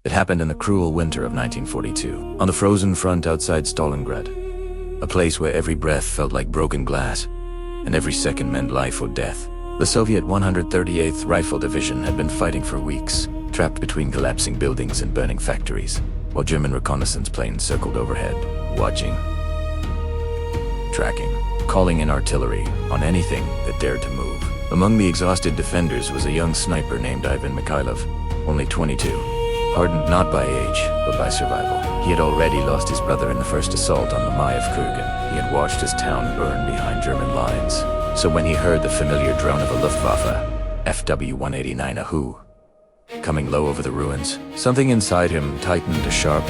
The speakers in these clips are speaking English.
It happened in the cruel winter of 1942, on the frozen front outside Stalingrad, a place where every breath felt like broken glass, and every second meant life or death. The Soviet 138th Rifle Division had been fighting for weeks, trapped between collapsing buildings and burning factories, while German reconnaissance planes circled overhead, watching, tracking, calling in artillery on anything that dared to move. Among the exhausted defenders was a young sniper named Ivan Mikhailov, only 22, hardened not by age, but by survival. He had already lost his brother in the first assault on the Maiev Kurgan. He had watched his town burn behind German lines. So when he heard the familiar drone of a Luftwaffe, FW-189 Ahu, coming low over the ruins, something inside him tightened to sharp,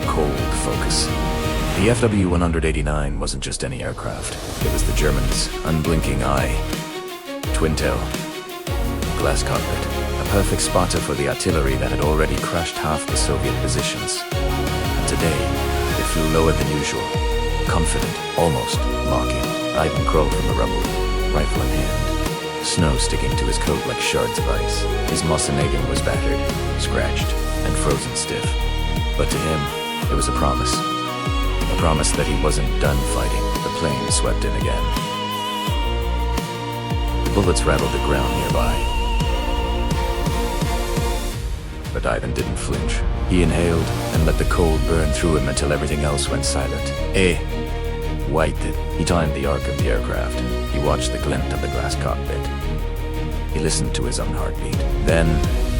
cold focus. The FW-189 wasn't just any aircraft. It was the Germans' unblinking eye. Twin-tail, glass cockpit, a perfect spotter for the artillery that had already crushed half the Soviet positions. And today, it flew lower than usual, confident, almost mocking. Ivan crawled from the rubble, rifle in hand, snow sticking to his coat like shards of ice. His Mosinagin was battered, scratched, and frozen stiff. But to him, it was a promise. A promise that he wasn't done fighting. The plane swept in again. Bullets rattled the ground nearby. But Ivan didn't flinch. He inhaled and let the cold burn through him until everything else went silent. Waited. He timed the arc of the aircraft. He watched the glint of the glass cockpit. He listened to his own heartbeat. Then,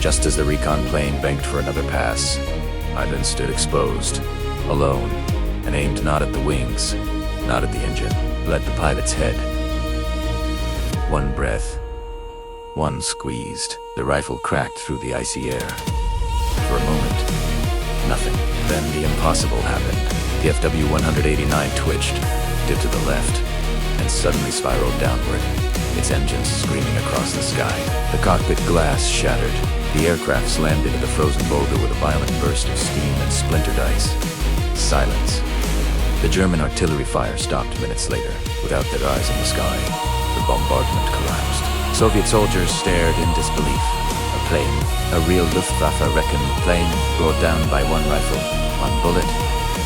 just as the Recon plane banked for another pass, Ivan stood exposed, alone, and aimed not at the wings, not at the engine, but at the pilot's head. One breath, one squeezed. The rifle cracked through the icy air. For a moment, nothing. Then the impossible happened. The FW-189 twitched, dipped to the left, and suddenly spiraled downward, its engines screaming across the sky. The cockpit glass shattered. The aircraft slammed into the frozen boulder with a violent burst of steam and splintered ice. Silence. The German artillery fire stopped minutes later, without their eyes in the sky. The bombardment collapsed. Soviet soldiers stared in disbelief. A plane, a real Luftwaffe Recon plane, brought down by one rifle, one bullet,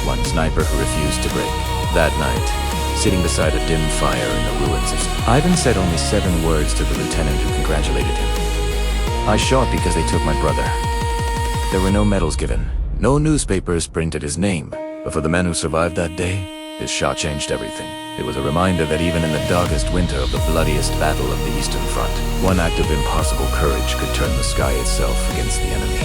one sniper who refused to break. That night, sitting beside a dim fire in the ruins of Ivan said only 7 words to the lieutenant who congratulated him. I shot because they took my brother. There were no medals given. No newspapers printed his name. But for the men who survived that day, his shot changed everything. It was a reminder that even in the darkest winter of the bloodiest battle of the Eastern Front, one act of impossible courage could turn the sky itself against the enemy.